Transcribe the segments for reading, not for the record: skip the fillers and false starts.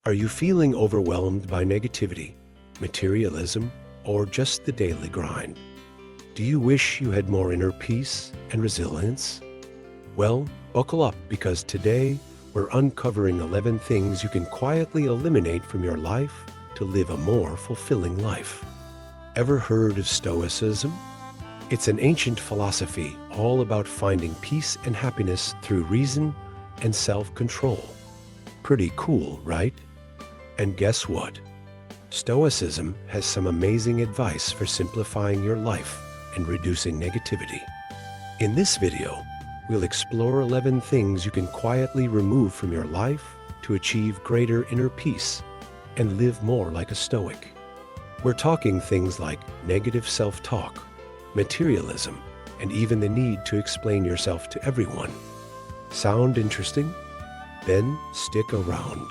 Are you feeling overwhelmed by negativity, materialism, or just the daily grind? Do you wish you had more inner peace and resilience? Well, buckle up because today we're uncovering 11 things you can quietly eliminate from your life to live a more fulfilling life. Ever heard of Stoicism? It's an ancient philosophy all about finding peace and happiness through reason and self-control. Pretty cool, right? And guess what? Stoicism has some amazing advice for simplifying your life and reducing negativity. In this video, we'll explore 11 things you can quietly remove from your life to achieve greater inner peace and live more like a Stoic. We're talking things like negative self-talk, materialism, and even the need to explain yourself to everyone. Sound interesting? Then stick around.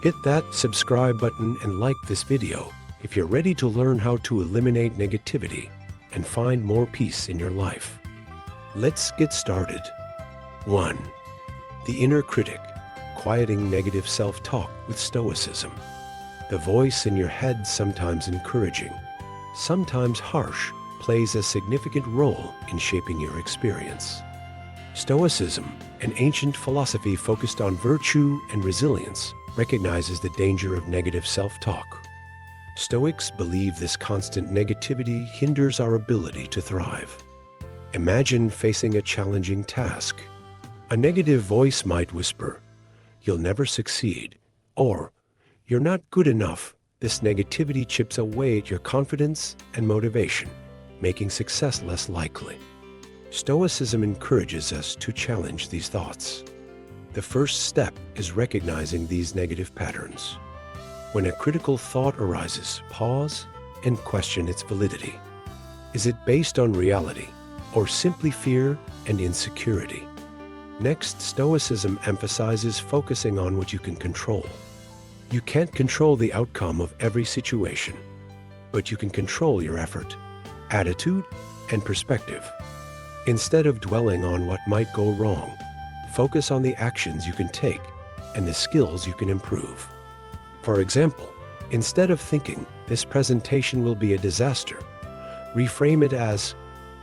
Hit that subscribe button and like this video if you're ready to learn how to eliminate negativity and find more peace in your life. Let's get started. 1. The inner critic, quieting negative self-talk with Stoicism. The voice in your head, sometimes encouraging, sometimes harsh, plays a significant role in shaping your experience. Stoicism, an ancient philosophy focused on virtue and resilience, recognizes the danger of negative self-talk. Stoics believe this constant negativity hinders our ability to thrive. Imagine facing a challenging task. A negative voice might whisper, "You'll never succeed," or "You're not good enough." This negativity chips away at your confidence and motivation, making success less likely. Stoicism encourages us to challenge these thoughts. The first step is recognizing these negative patterns. When a critical thought arises, pause and question its validity. Is it based on reality or simply fear and insecurity? Next, Stoicism emphasizes focusing on what you can control. You can't control the outcome of every situation, but you can control your effort, attitude, and perspective. Instead of dwelling on what might go wrong, focus on the actions you can take and the skills you can improve. For example, instead of thinking, "This presentation will be a disaster," reframe it as,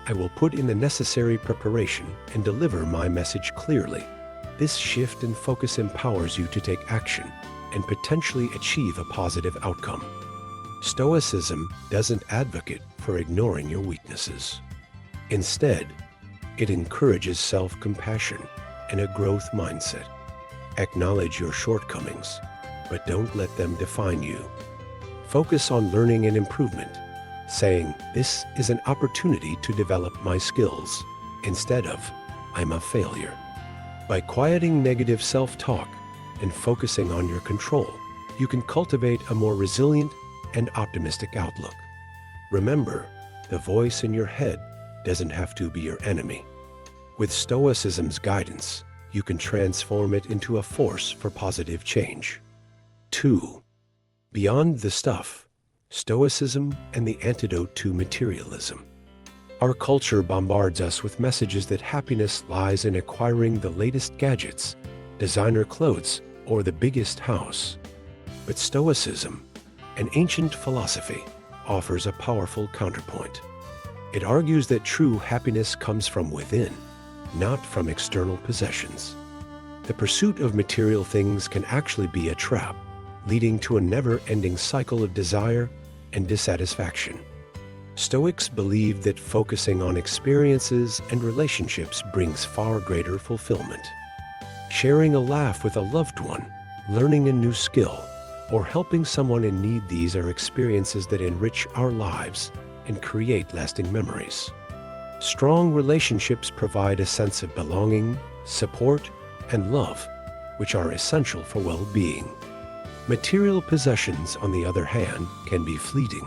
"I will put in the necessary preparation and deliver my message clearly." This shift in focus empowers you to take action and potentially achieve a positive outcome. Stoicism doesn't advocate for ignoring your weaknesses. Instead, it encourages self-compassion and a growth mindset. Acknowledge your shortcomings, but don't let them define you. Focus on learning and improvement, saying, "This is an opportunity to develop my skills," instead of, "I'm a failure." By quieting negative self-talk and focusing on your control, you can cultivate a more resilient and optimistic outlook. Remember, the voice in your head doesn't have to be your enemy. With Stoicism's guidance, you can transform it into a force for positive change. 2. Beyond the stuff, Stoicism and the antidote to materialism. Our culture bombards us with messages that happiness lies in acquiring the latest gadgets, designer clothes, or the biggest house. But Stoicism, an ancient philosophy, offers a powerful counterpoint. It argues that true happiness comes from within, not from external possessions. The pursuit of material things can actually be a trap, leading to a never-ending cycle of desire and dissatisfaction. Stoics believe that focusing on experiences and relationships brings far greater fulfillment. Sharing a laugh with a loved one, learning a new skill, or helping someone in need, these are experiences that enrich our lives and create lasting memories. Strong relationships provide a sense of belonging, support, and love, which are essential for well-being. Material possessions, on the other hand, can be fleeting.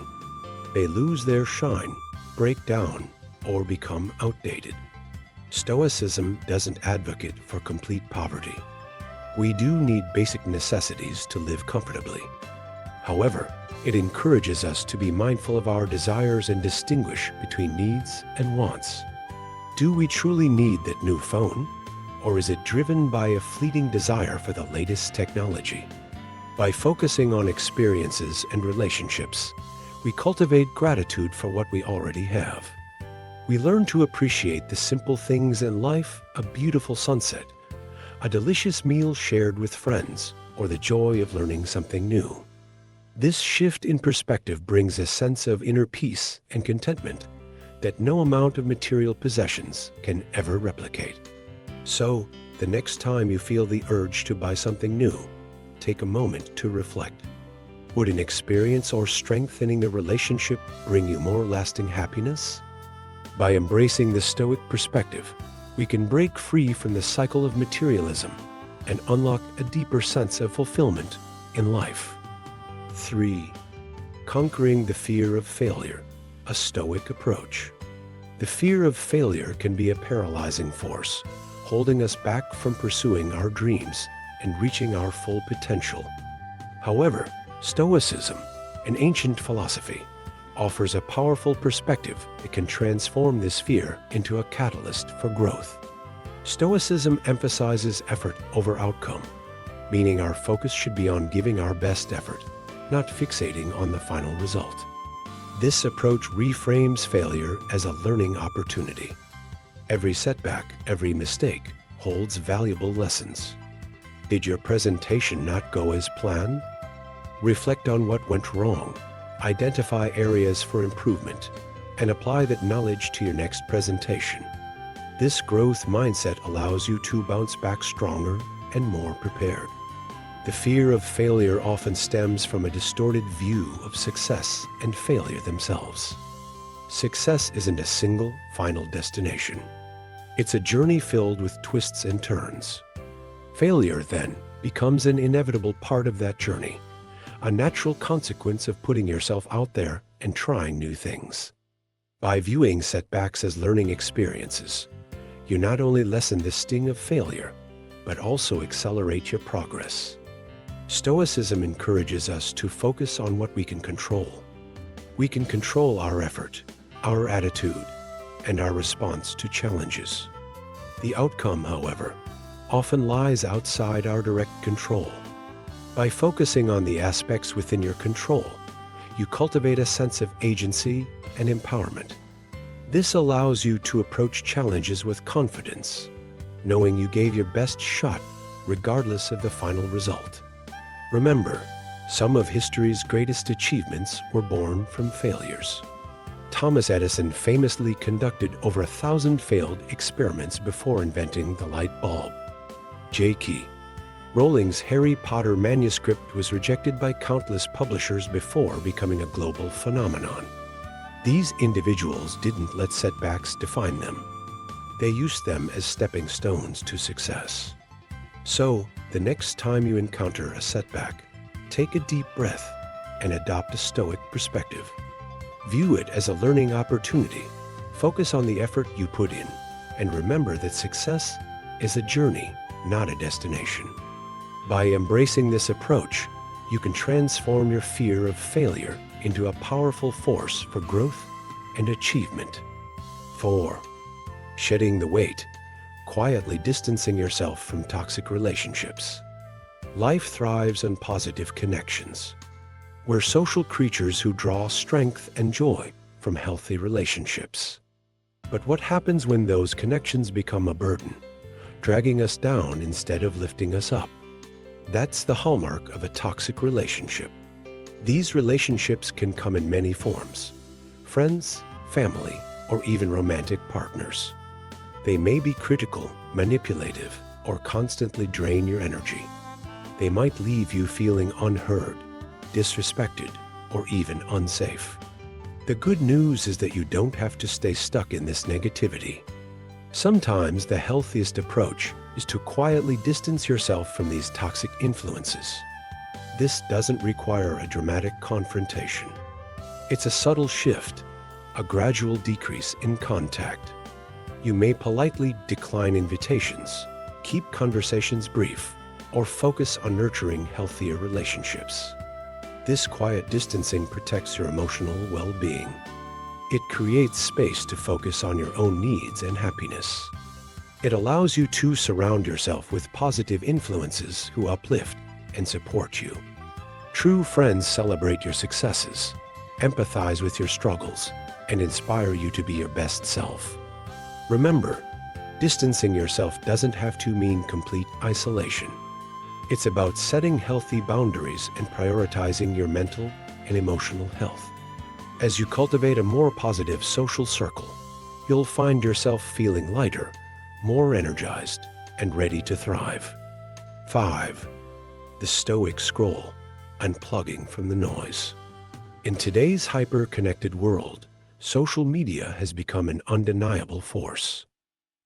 They lose their shine, break down, or become outdated. Stoicism doesn't advocate for complete poverty. We do need basic necessities to live comfortably. However, it encourages us to be mindful of our desires and distinguish between needs and wants. Do we truly need that new phone? Or is it driven by a fleeting desire for the latest technology? By focusing on experiences and relationships, we cultivate gratitude for what we already have. We learn to appreciate the simple things in life: a beautiful sunset, a delicious meal shared with friends, or the joy of learning something new. This shift in perspective brings a sense of inner peace and contentment that no amount of material possessions can ever replicate. So, the next time you feel the urge to buy something new, take a moment to reflect. Would an experience or strengthening a relationship bring you more lasting happiness? By embracing the Stoic perspective, we can break free from the cycle of materialism and unlock a deeper sense of fulfillment in life. 3. Conquering the fear of failure, a Stoic approach. The fear of failure can be a paralyzing force, holding us back from pursuing our dreams and reaching our full potential. However, Stoicism, an ancient philosophy, offers a powerful perspective that can transform this fear into a catalyst for growth. Stoicism emphasizes effort over outcome, meaning our focus should be on giving our best effort, not fixating on the final result. This approach reframes failure as a learning opportunity. Every setback, every mistake, holds valuable lessons. Did your presentation not go as planned? Reflect on what went wrong, identify areas for improvement, and apply that knowledge to your next presentation. This growth mindset allows you to bounce back stronger and more prepared. The fear of failure often stems from a distorted view of success and failure themselves. Success isn't a single, final destination. It's a journey filled with twists and turns. Failure, then, becomes an inevitable part of that journey, a natural consequence of putting yourself out there and trying new things. By viewing setbacks as learning experiences, you not only lessen the sting of failure, but also accelerate your progress. Stoicism encourages us to focus on what we can control. We can control our effort, our attitude, and our response to challenges. The outcome, however, often lies outside our direct control. By focusing on the aspects within your control, you cultivate a sense of agency and empowerment. This allows you to approach challenges with confidence, knowing you gave your best shot regardless of the final result. Remember, some of history's greatest achievements were born from failures. Thomas Edison famously conducted over 1,000 failed experiments before inventing the light bulb. J.K. Rowling's Harry Potter manuscript was rejected by countless publishers before becoming a global phenomenon. These individuals didn't let setbacks define them. They used them as stepping stones to success. So, the next time you encounter a setback, take a deep breath and adopt a Stoic perspective. View it as a learning opportunity. Focus on the effort you put in, and remember that success is a journey, not a destination. By embracing this approach, you can transform your fear of failure into a powerful force for growth and achievement. 4. Shedding the weight, quietly distancing yourself from toxic relationships. Life thrives on positive connections. We're social creatures who draw strength and joy from healthy relationships. But what happens when those connections become a burden, dragging us down instead of lifting us up? That's the hallmark of a toxic relationship. These relationships can come in many forms: friends, family, or even romantic partners. They may be critical, manipulative, or constantly drain your energy. They might leave you feeling unheard, disrespected, or even unsafe. The good news is that you don't have to stay stuck in this negativity. Sometimes the healthiest approach is to quietly distance yourself from these toxic influences. This doesn't require a dramatic confrontation. It's a subtle shift, a gradual decrease in contact. You may politely decline invitations, keep conversations brief, or focus on nurturing healthier relationships. This quiet distancing protects your emotional well-being. It creates space to focus on your own needs and happiness. It allows you to surround yourself with positive influences who uplift and support you. True friends celebrate your successes, empathize with your struggles, and inspire you to be your best self. Remember, distancing yourself doesn't have to mean complete isolation. It's about setting healthy boundaries and prioritizing your mental and emotional health. As you cultivate a more positive social circle, you'll find yourself feeling lighter, more energized, and ready to thrive. 5. The Stoic Scroll: Unplugging from the Noise. In today's hyper-connected world, social media has become an undeniable force.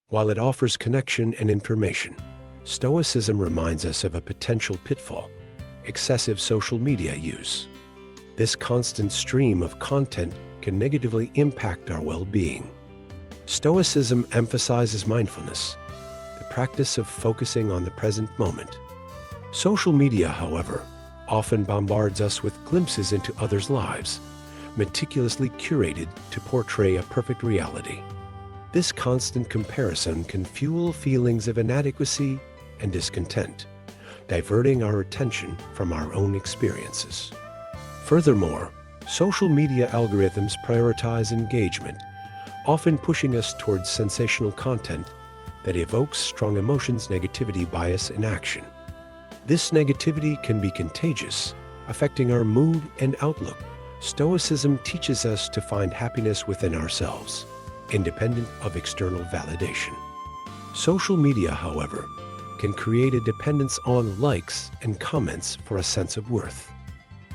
While it offers connection and information, Stoicism reminds us of a potential pitfall: excessive social media use. This constant stream of content can negatively impact our well-being. Stoicism emphasizes mindfulness, the practice of focusing on the present moment. Social media, however, often bombards us with glimpses into others' lives, meticulously curated to portray a perfect reality. This constant comparison can fuel feelings of inadequacy and discontent, diverting our attention from our own experiences. Furthermore, social media algorithms prioritize engagement, often pushing us towards sensational content that evokes strong emotions, negativity, bias, and action. This negativity can be contagious, affecting our mood and outlook. Stoicism teaches us to find happiness within ourselves, independent of external validation. Social media, however, can create a dependence on likes and comments for a sense of worth.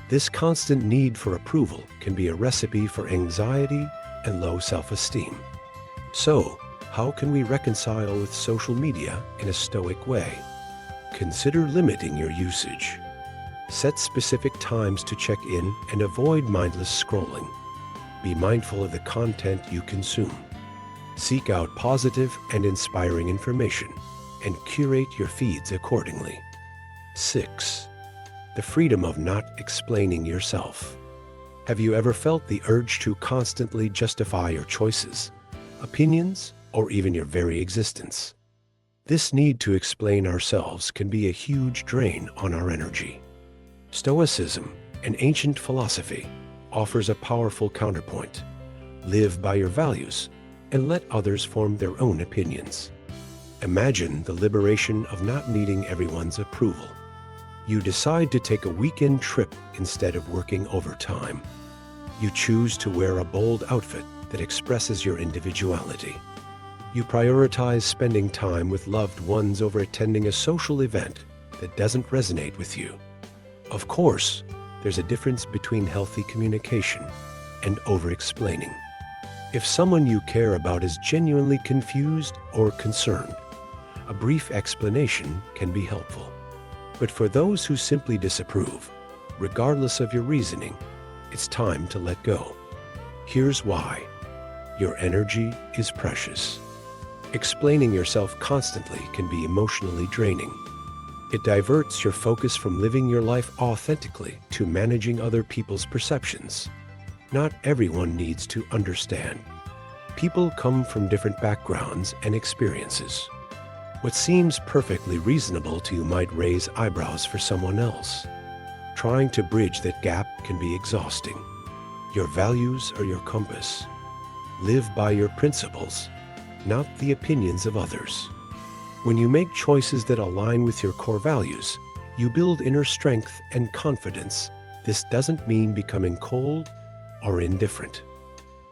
This constant need for approval can be a recipe for anxiety and low self-esteem. So, how can we reconcile with social media in a stoic way? Consider limiting your usage. Set specific times to check in and avoid mindless scrolling. Be mindful of the content you consume. Seek out positive and inspiring information and curate your feeds accordingly. 6. The freedom of not explaining yourself. Have you ever felt the urge to constantly justify your choices, opinions, or even your very existence? This need to explain ourselves can be a huge drain on our energy. Stoicism, an ancient philosophy, offers a powerful counterpoint. Live by your values and let others form their own opinions. Imagine the liberation of not needing everyone's approval. You decide to take a weekend trip instead of working overtime. You choose to wear a bold outfit that expresses your individuality. You prioritize spending time with loved ones over attending a social event that doesn't resonate with you. Of course, there's a difference between healthy communication and over-explaining. If someone you care about is genuinely confused or concerned, a brief explanation can be helpful. But for those who simply disapprove, regardless of your reasoning, it's time to let go. Here's why. Your energy is precious. Explaining yourself constantly can be emotionally draining. It diverts your focus from living your life authentically to managing other people's perceptions. Not everyone needs to understand. People come from different backgrounds and experiences. What seems perfectly reasonable to you might raise eyebrows for someone else. Trying to bridge that gap can be exhausting. Your values are your compass. Live by your principles, not the opinions of others. When you make choices that align with your core values, you build inner strength and confidence. This doesn't mean becoming cold or indifferent.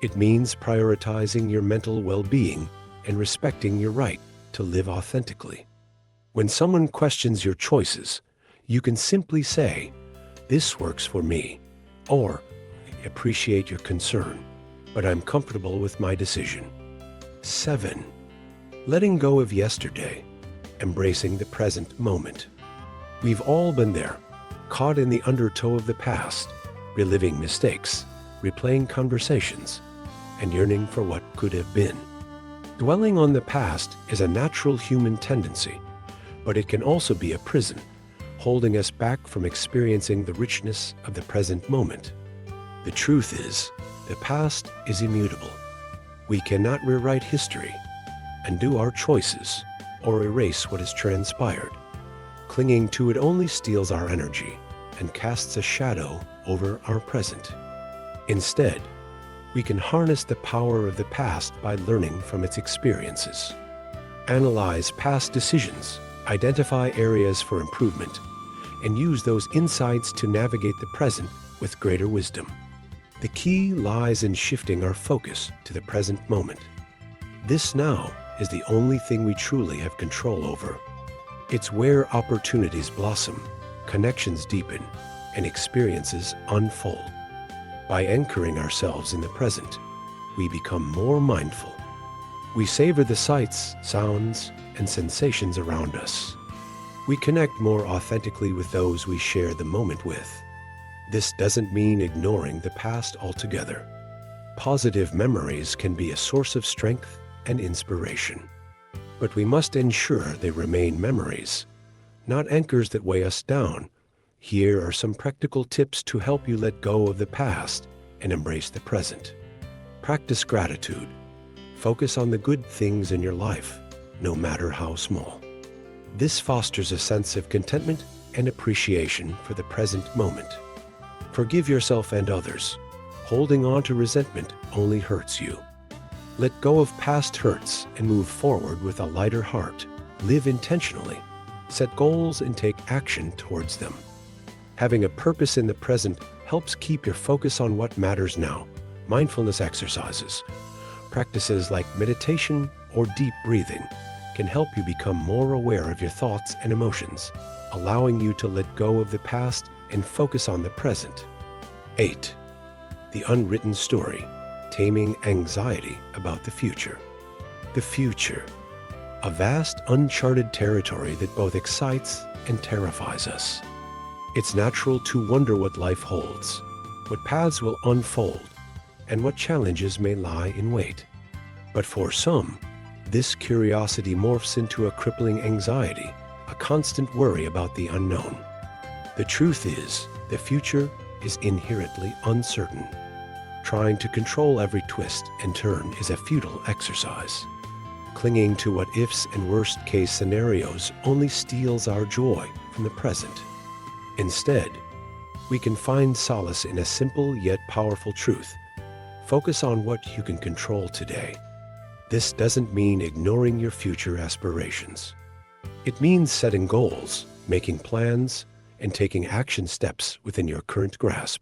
It means prioritizing your mental well-being and respecting your right to live authentically. When someone questions your choices, you can simply say, "This works for me," or "I appreciate your concern, but I'm comfortable with my decision." 7. Letting go of yesterday, embracing the present moment. We've all been there, caught in the undertow of the past, reliving mistakes, replaying conversations, and yearning for what could have been. Dwelling on the past is a natural human tendency, but it can also be a prison, holding us back from experiencing the richness of the present moment. The truth is, the past is immutable. We cannot rewrite history, undo our choices, or erase what has transpired. Clinging to it only steals our energy and casts a shadow over our present. Instead, we can harness the power of the past by learning from its experiences. Analyze past decisions, identify areas for improvement, and use those insights to navigate the present with greater wisdom. The key lies in shifting our focus to the present moment. This now is the only thing we truly have control over. It's where opportunities blossom, connections deepen, and experiences unfold. By anchoring ourselves in the present, we become more mindful. We savor the sights, sounds, and sensations around us. We connect more authentically with those we share the moment with. This doesn't mean ignoring the past altogether. Positive memories can be a source of strength and inspiration. But we must ensure they remain memories, not anchors that weigh us down. Here are some practical tips to help you let go of the past and embrace the present. Practice gratitude. Focus on the good things in your life, no matter how small. This fosters a sense of contentment and appreciation for the present moment. Forgive yourself and others. Holding on to resentment only hurts you. Let go of past hurts and move forward with a lighter heart. Live intentionally. Set goals and take action towards them. Having a purpose in the present helps keep your focus on what matters now. Mindfulness exercises, practices like meditation or deep breathing, can help you become more aware of your thoughts and emotions, allowing you to let go of the past and focus on the present. 8. The unwritten story, taming anxiety about the future. The future, a vast uncharted territory that both excites and terrifies us. It's natural to wonder what life holds, what paths will unfold, and what challenges may lie in wait. But for some, this curiosity morphs into a crippling anxiety, a constant worry about the unknown. The truth is, the future is inherently uncertain. Trying to control every twist and turn is a futile exercise. Clinging to what-ifs and worst-case scenarios only steals our joy from the present. Instead, we can find solace in a simple yet powerful truth. Focus on what you can control today. This doesn't mean ignoring your future aspirations. It means setting goals, making plans, and taking action steps within your current grasp.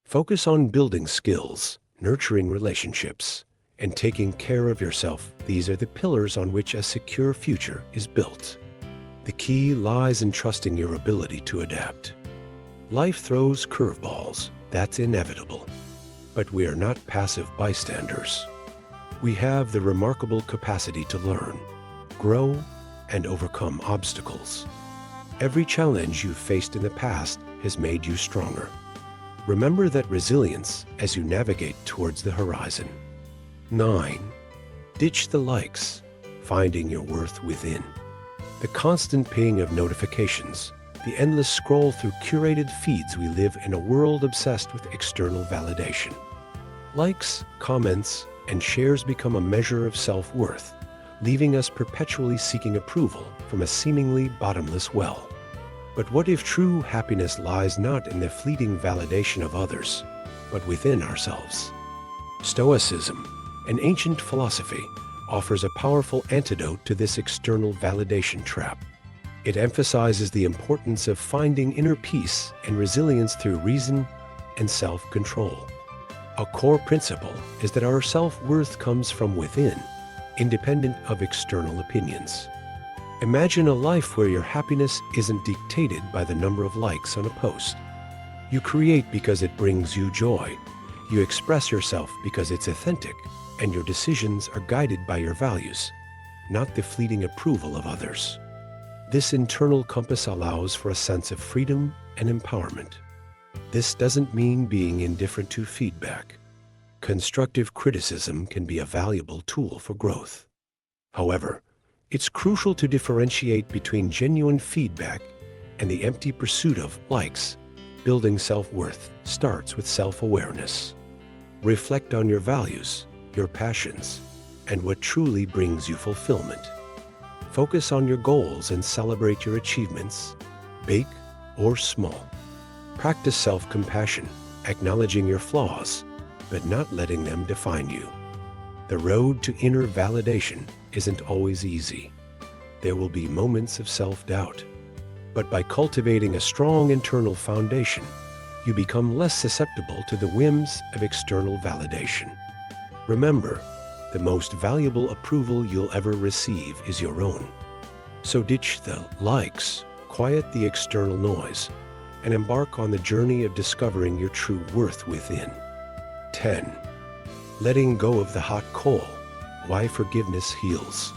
Focus on building skills, nurturing relationships, and taking care of yourself. These are the pillars on which a secure future is built. The key lies in trusting your ability to adapt. Life throws curveballs, that's inevitable. But we are not passive bystanders. We have the remarkable capacity to learn, grow, and overcome obstacles. Every challenge you've faced in the past has made you stronger. Remember that resilience as you navigate towards the horizon. 9. Ditch the likes, finding your worth within. The constant ping of notifications, the endless scroll through curated feeds. We live in a world obsessed with external validation. Likes, comments, and shares become a measure of self-worth, leaving us perpetually seeking approval from a seemingly bottomless well. But what if true happiness lies not in the fleeting validation of others, but within ourselves? Stoicism, an ancient philosophy, offers a powerful antidote to this external validation trap. It emphasizes the importance of finding inner peace and resilience through reason and self-control. A core principle is that our self-worth comes from within, independent of external opinions. Imagine a life where your happiness isn't dictated by the number of likes on a post. You create because it brings you joy. You express yourself because it's authentic, and your decisions are guided by your values, not the fleeting approval of others. This internal compass allows for a sense of freedom and empowerment. This doesn't mean being indifferent to feedback. Constructive criticism can be a valuable tool for growth. However, it's crucial to differentiate between genuine feedback and the empty pursuit of likes. Building self-worth starts with self-awareness. Reflect on your values, your passions, and what truly brings you fulfillment. Focus on your goals and celebrate your achievements, big or small. Practice self-compassion, acknowledging your flaws, but not letting them define you. The road to inner validation isn't always easy. There will be moments of self-doubt. But by cultivating a strong internal foundation, you become less susceptible to the whims of external validation. Remember, the most valuable approval you'll ever receive is your own. So ditch the likes, quiet the external noise, and embark on the journey of discovering your true worth within. 10. Letting go of the hot coal. Why forgiveness heals.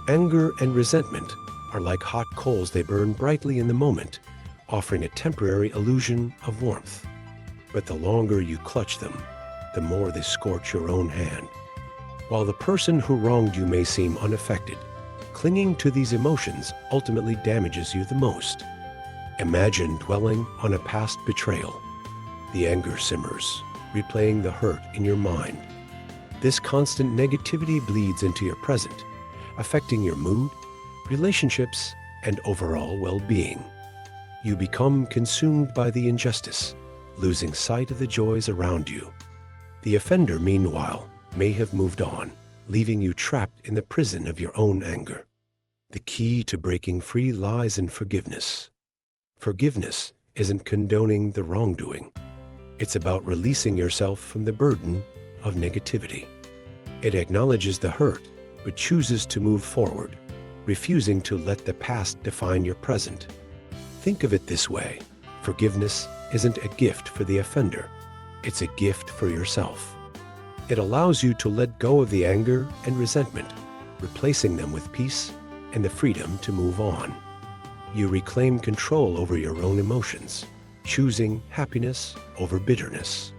Anger and resentment are like hot coals. They burn brightly in the moment, offering a temporary illusion of warmth. But the longer you clutch them, the more they scorch your own hand. While the person who wronged you may seem unaffected, clinging to these emotions ultimately damages you the most. Imagine dwelling on a past betrayal. The anger simmers, replaying the hurt in your mind. This constant negativity bleeds into your present, affecting your mood, relationships, and overall well-being. You become consumed by the injustice, losing sight of the joys around you. The offender, meanwhile, may have moved on, leaving you trapped in the prison of your own anger. The key to breaking free lies in forgiveness. Forgiveness isn't condoning the wrongdoing. It's about releasing yourself from the burden of negativity. It acknowledges the hurt, but chooses to move forward, refusing to let the past define your present. Think of it this way: forgiveness isn't a gift for the offender, it's a gift for yourself. It allows you to let go of the anger and resentment, replacing them with peace and the freedom to move on. You reclaim control over your own emotions, choosing happiness over bitterness.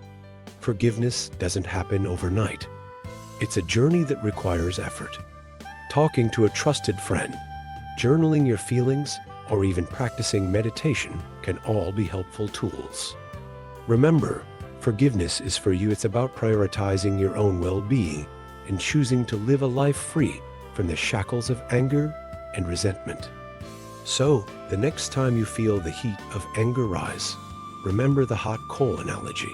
Forgiveness doesn't happen overnight. It's a journey that requires effort. Talking to a trusted friend, journaling your feelings, or even practicing meditation can all be helpful tools. Remember, forgiveness is for you. It's about prioritizing your own well-being and choosing to live a life free from the shackles of anger and resentment. So, the next time you feel the heat of anger rise, remember the hot coal analogy.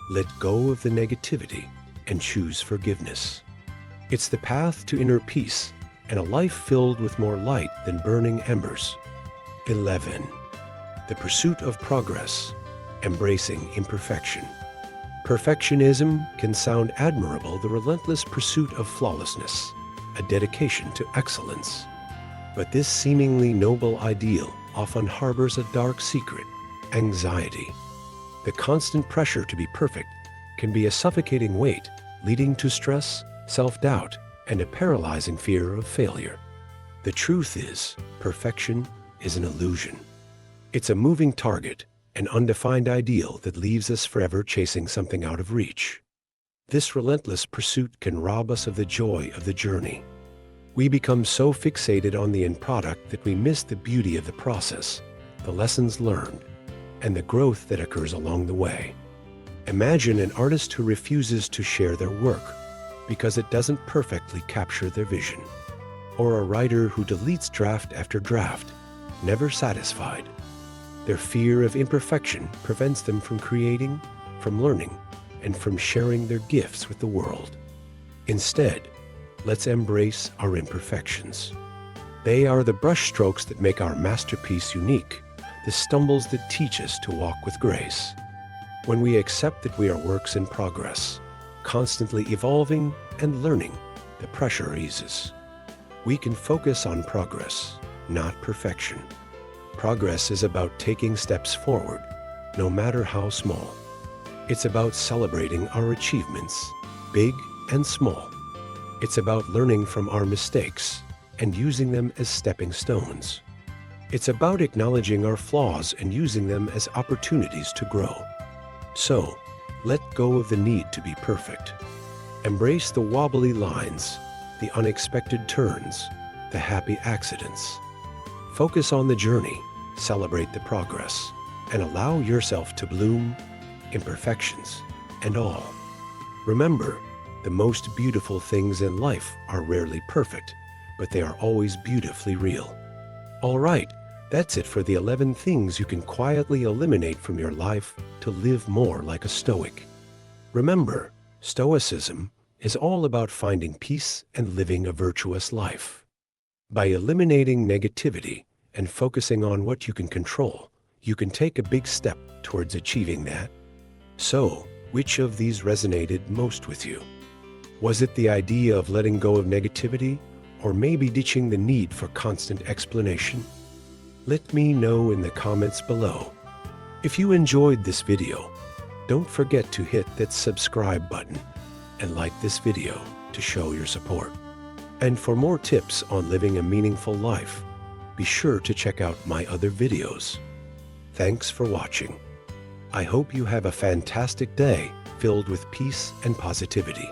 Let go of the negativity and choose forgiveness. It's the path to inner peace and a life filled with more light than burning embers. 11. The pursuit of progress, embracing imperfection. Perfectionism can sound admirable, the relentless pursuit of flawlessness, a dedication to excellence. But this seemingly noble ideal often harbors a dark secret: anxiety. The constant pressure to be perfect can be a suffocating weight, leading to stress, self-doubt, and a paralyzing fear of failure. The truth is, perfection is an illusion. It's a moving target, an undefined ideal that leaves us forever chasing something out of reach. This relentless pursuit can rob us of the joy of the journey. We become so fixated on the end product that we miss the beauty of the process, the lessons learned, and the growth that occurs along the way. Imagine an artist who refuses to share their work because it doesn't perfectly capture their vision, or a writer who deletes draft after draft, never satisfied. Their fear of imperfection prevents them from creating, from learning, and from sharing their gifts with the world. Instead, let's embrace our imperfections. They are the brushstrokes that make our masterpiece unique, the stumbles that teach us to walk with grace. When we accept that we are works in progress, constantly evolving and learning, the pressure eases. We can focus on progress, not perfection. Progress is about taking steps forward, no matter how small. It's about celebrating our achievements, big and small. It's about learning from our mistakes and using them as stepping stones. It's about acknowledging our flaws and using them as opportunities to grow. So, let go of the need to be perfect. Embrace the wobbly lines, the unexpected turns, the happy accidents. Focus on the journey, celebrate the progress, and allow yourself to bloom, imperfections and all. Remember, the most beautiful things in life are rarely perfect, but they are always beautifully real. All right, That's it for the 11 things you can quietly eliminate from your life to live more like a Stoic. Remember, Stoicism is all about finding peace and living a virtuous life. By eliminating negativity and focusing on what you can control, you can take a big step towards achieving that. So, which of these resonated most with you? Was it the idea of letting go of negativity, or maybe ditching the need for constant explanation? Let me know in the comments below. If you enjoyed this video, don't forget to hit that subscribe button and like this video to show your support. And for more tips on living a meaningful life, be sure to check out my other videos. Thanks for watching. I hope you have a fantastic day filled with peace and positivity.